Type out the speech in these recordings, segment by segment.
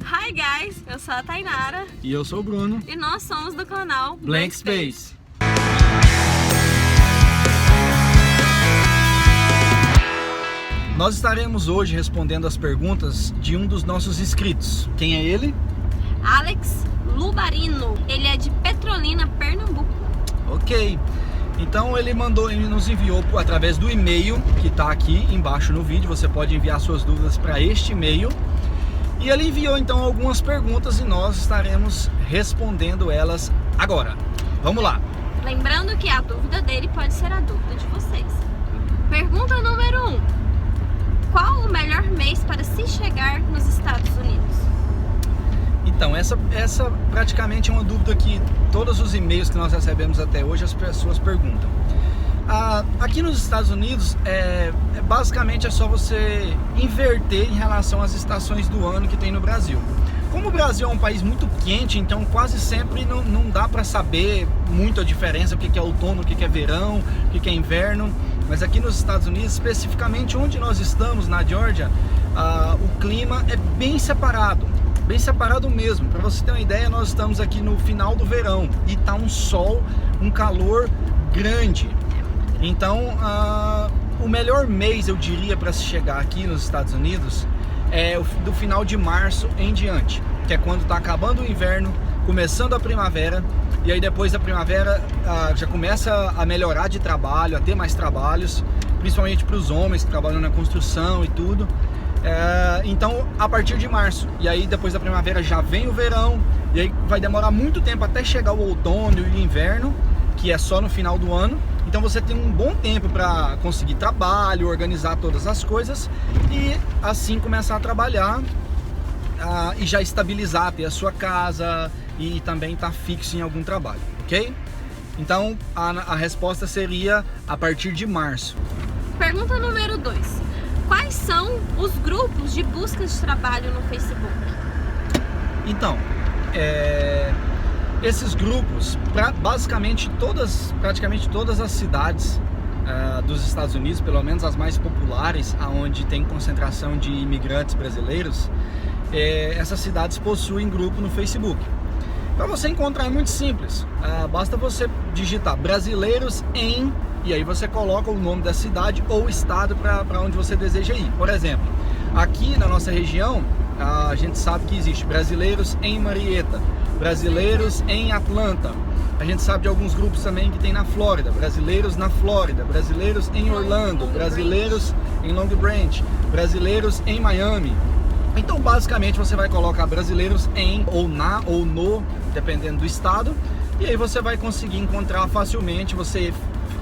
Hi guys, eu sou a Tainara E eu sou o Bruno. e nós somos do canal Blank Space. Nós estaremos hoje respondendo as perguntas de um dos nossos inscritos. Quem é ele? Alex Lubarino, ele é de Petrolina, Pernambuco. Ok. Então ele nos enviou através do e-mail que está aqui embaixo no vídeo. Você pode enviar suas dúvidas para este e-mail. E ele enviou então algumas perguntas e nós estaremos respondendo elas agora. Vamos lá. Lembrando que a dúvida dele pode ser a dúvida de vocês. Pergunta número 1. Qual o melhor mês para se chegar nos Estados Unidos? Então, essa praticamente é uma dúvida que todos os e-mails que nós recebemos até hoje as pessoas perguntam. Aqui nos Estados Unidos, basicamente é só você inverter em relação às estações do ano que tem no Brasil. Como o Brasil é um país muito quente, então quase sempre não dá para saber muito a diferença, o que é outono, o que é verão, o que é inverno. Mas aqui nos Estados Unidos, especificamente onde nós estamos, na Geórgia, o clima é bem separado mesmo. Para você ter uma ideia, nós estamos aqui no final do verão e tá um sol, um calor grande. Então, o melhor mês, eu diria, para se chegar aqui nos Estados Unidos é do final de março em diante, que é quando está acabando o inverno, começando a primavera, e aí depois da primavera já começa a melhorar de trabalho, a ter mais trabalhos, principalmente para os homens que trabalham na construção e tudo. Então, a partir de março, e aí depois da primavera já vem o verão, e aí vai demorar muito tempo até chegar o outono e o inverno, que é só no final do ano. Então você tem um bom tempo para conseguir trabalho, organizar todas as coisas e assim começar a trabalhar e já estabilizar, ter a sua casa e também estar fixo em algum trabalho, ok? Então a resposta seria a partir de março. Pergunta número 2. Quais são os grupos de busca de trabalho no Facebook? Então, esses grupos, praticamente todas as cidades dos Estados Unidos, pelo menos as mais populares, aonde tem concentração de imigrantes brasileiros, essas cidades possuem grupo no Facebook. Para você encontrar é muito simples, basta você digitar brasileiros em, e aí você coloca o nome da cidade ou estado para onde você deseja ir. Por exemplo, aqui na nossa região, a gente sabe que existe brasileiros em Marietta, brasileiros em Atlanta. A gente sabe de alguns grupos também que tem na Flórida, brasileiros na Flórida, brasileiros em Orlando, brasileiros em Long Branch, brasileiros em Miami. Então basicamente você vai colocar brasileiros em, ou na, ou no, dependendo do estado, e aí você vai conseguir encontrar facilmente. Você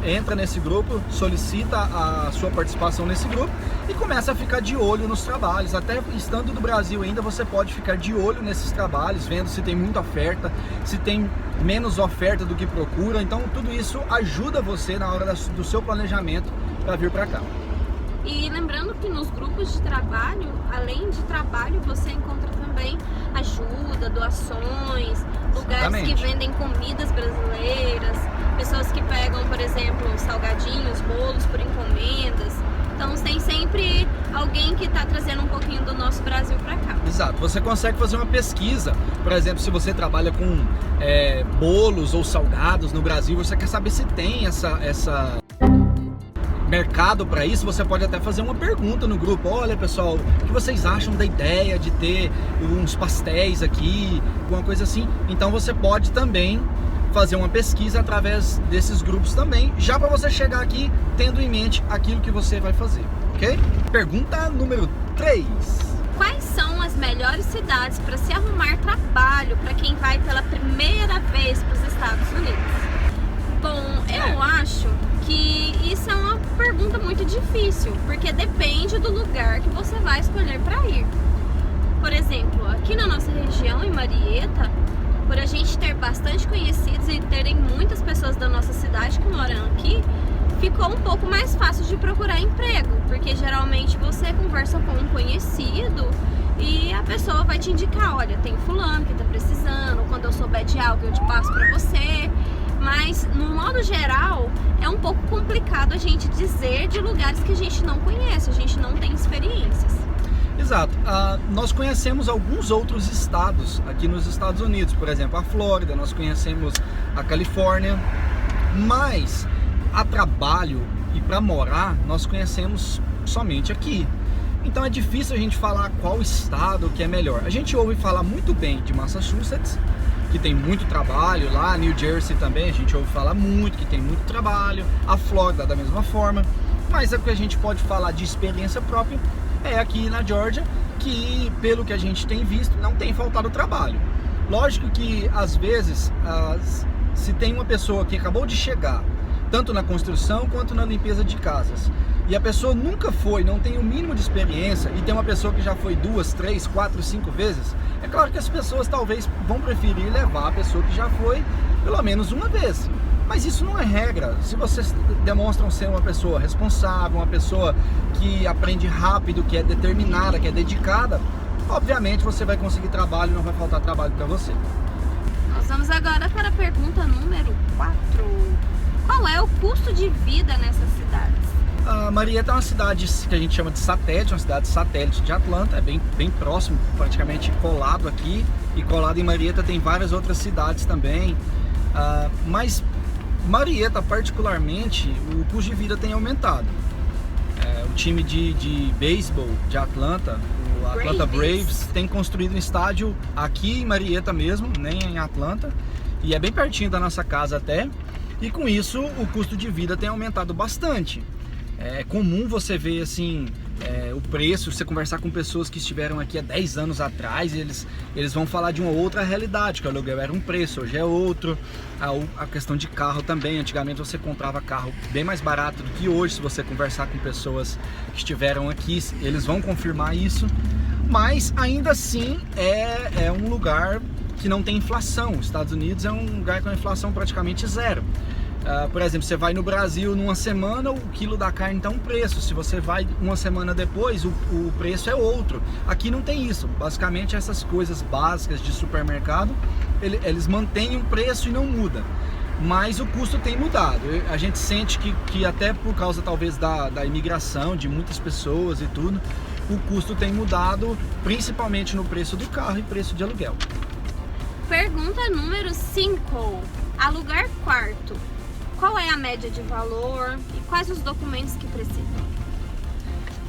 entra nesse grupo, solicita a sua participação nesse grupo e começa a ficar de olho nos trabalhos. Até estando do Brasil ainda, você pode ficar de olho nesses trabalhos, vendo se tem muita oferta, se tem menos oferta do que procura. Então tudo isso ajuda você na hora do seu planejamento para vir para cá. E lembrando que nos grupos de trabalho, além de trabalho, você encontra também ajuda, doações, lugares que vendem comidas brasileiras, pessoas que pegam, por exemplo, salgadinhos, bolos por encomendas. Então tem sempre alguém que está trazendo um pouquinho do nosso Brasil para cá. Exato, você consegue fazer uma pesquisa. Por exemplo, se você trabalha com bolos ou salgados no Brasil, você quer saber se tem essa mercado para isso, você pode até fazer uma pergunta no grupo. Olha pessoal, o que vocês acham da ideia de ter uns pastéis aqui, alguma coisa assim? Então você pode também fazer uma pesquisa através desses grupos também, já para você chegar aqui tendo em mente aquilo que você vai fazer, ok? Pergunta número 3. Quais são as melhores cidades para se arrumar trabalho para quem vai pela primeira vez para os Estados Unidos? Bom, eu acho que isso é uma pergunta muito difícil, porque depende do lugar que você vai escolher para ir. Por exemplo, aqui na nossa região, em Marietta, por a gente ter bastante conhecidos e terem muitas pessoas da nossa cidade que moram aqui, ficou um pouco mais fácil de procurar emprego, porque geralmente você conversa com um conhecido e a pessoa vai te indicar, olha, tem fulano que tá precisando, quando eu souber de algo eu te passo para você. Mas, no modo geral, é um pouco complicado a gente dizer de lugares que a gente não conhece, a gente não tem experiências. Exato. Nós conhecemos alguns outros estados aqui nos Estados Unidos, por exemplo, a Flórida, nós conhecemos a Califórnia, mas a trabalho e para morar nós conhecemos somente aqui. Então é difícil a gente falar qual estado que é melhor. A gente ouve falar muito bem de Massachusetts, que tem muito trabalho, lá New Jersey também a gente ouve falar muito, que tem muito trabalho, a Flórida da mesma forma, mas o que a gente pode falar de experiência própria é aqui na Georgia, que pelo que a gente tem visto, não tem faltado trabalho. Lógico que às vezes, se tem uma pessoa que acabou de chegar, tanto na construção quanto na limpeza de casas, e a pessoa nunca foi, não tem o mínimo de experiência, e tem uma pessoa que já foi 2, 3, 4, 5 vezes, é claro que as pessoas talvez vão preferir levar a pessoa que já foi pelo menos uma vez. Mas isso não é regra. Se vocês demonstram ser uma pessoa responsável, uma pessoa que aprende rápido, que é determinada, que é dedicada, obviamente você vai conseguir trabalho e não vai faltar trabalho para você. Nós vamos agora para a pergunta número 4. Qual é o custo de vida nessas cidades? Marietta é uma cidade que a gente chama de satélite, uma cidade satélite de Atlanta, é bem próximo, praticamente colado aqui, e colado em Marietta tem várias outras cidades também, mas Marietta particularmente, o custo de vida tem aumentado. O time de beisebol de Atlanta, o Atlanta Braves, tem construído um estádio aqui em Marietta mesmo, nem em Atlanta, e é bem pertinho da nossa casa até, e com isso o custo de vida tem aumentado bastante. É comum você ver assim, o preço, você conversar com pessoas que estiveram aqui há 10 anos atrás, eles vão falar de uma outra realidade, que o aluguel era um preço, hoje é outro. A questão de carro também, antigamente você comprava carro bem mais barato do que hoje. Se você conversar com pessoas que estiveram aqui, eles vão confirmar isso, mas ainda assim é um lugar que não tem inflação. Os Estados Unidos é um lugar com a inflação praticamente zero. Por exemplo, você vai no Brasil numa semana, o quilo da carne está um preço. Se você vai uma semana depois, o preço é outro. Aqui não tem isso. Basicamente, essas coisas básicas de supermercado, eles mantêm um preço e não muda. Mas o custo tem mudado. A gente sente que até por causa talvez da imigração de muitas pessoas e tudo, o custo tem mudado, principalmente no preço do carro e preço de aluguel. Pergunta número 5. Alugar quarto. Qual é a média de valor e quais os documentos que precisam?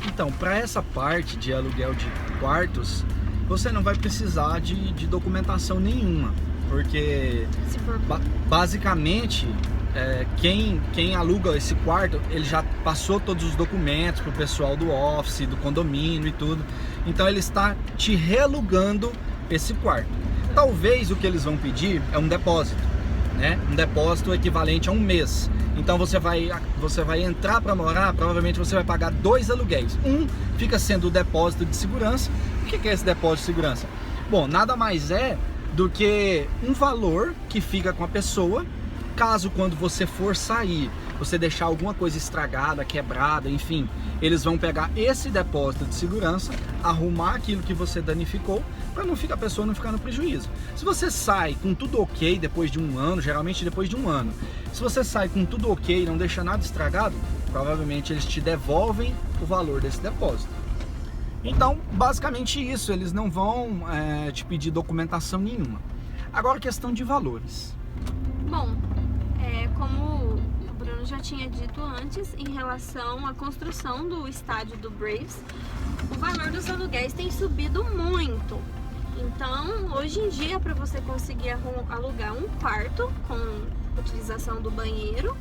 Então, para essa parte de aluguel de quartos, você não vai precisar de documentação nenhuma, porque basicamente quem aluga esse quarto, ele já passou todos os documentos para o pessoal do office, do condomínio e tudo, então ele está te realugando esse quarto. Talvez o que eles vão pedir é um depósito. Um depósito equivalente a um mês. Então você vai entrar para morar, provavelmente você vai pagar 2 aluguéis. Um fica sendo o depósito de segurança. O que é esse depósito de segurança? Bom, nada mais é do que um valor que fica com a pessoa, caso quando você for sair, você deixar alguma coisa estragada, quebrada, enfim, eles vão pegar esse depósito de segurança, arrumar aquilo que você danificou, para a pessoa não ficar no prejuízo. Se você sai com tudo ok depois de um ano, geralmente depois de um ano, se você sai com tudo ok e não deixa nada estragado, provavelmente eles te devolvem o valor desse depósito. Então, basicamente isso, eles não vão te pedir documentação nenhuma. Agora, questão de valores. Bom, como o Bruno já tinha dito antes, em relação à construção do estádio do Braves, o valor dos aluguéis tem subido muito. Então, hoje em dia, para você conseguir alugar um quarto com utilização do banheiro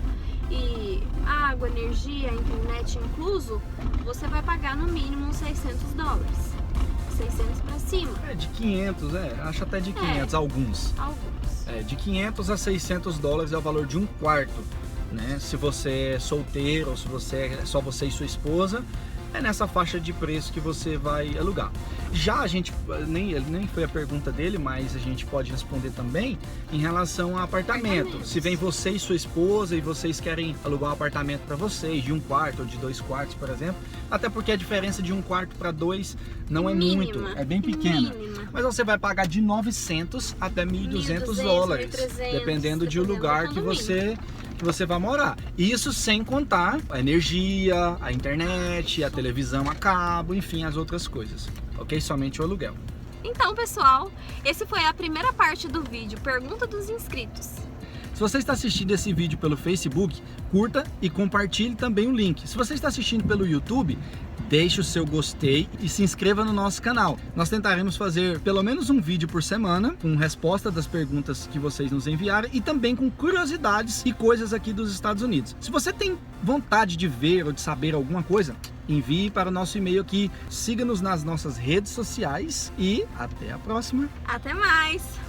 e água, energia, internet incluso, você vai pagar no mínimo uns $600. 600 para cima. De 500, acho até de 500, alguns. De 500 a $600 é o valor de um quarto, né? Se você é solteiro ou se você é só você e sua esposa, é nessa faixa de preço que você vai alugar. Já a gente, nem foi a pergunta dele, mas a gente pode responder também em relação a apartamento. Se vem você e sua esposa e vocês querem alugar um apartamento para vocês, de um quarto ou de 2 quartos, por exemplo, até porque a diferença de um quarto para 2 não é muito, é bem pequena. Mas você vai pagar de 900 até $1.200, dependendo de o lugar que você vai morar. Isso sem contar a energia, a internet, a televisão a cabo, enfim, as outras coisas. ok? Somente o aluguel. Então, pessoal, esse foi a primeira parte do vídeo, pergunta dos inscritos. Se você está assistindo esse vídeo pelo Facebook, curta e compartilhe também o link. Se você está assistindo pelo YouTube, deixe o seu gostei e se inscreva no nosso canal. Nós tentaremos fazer pelo menos um vídeo por semana, com resposta das perguntas que vocês nos enviaram e também com curiosidades e coisas aqui dos Estados Unidos. Se você tem vontade de ver ou de saber alguma coisa, envie para o nosso e-mail aqui, siga-nos nas nossas redes sociais e até a próxima. Até mais!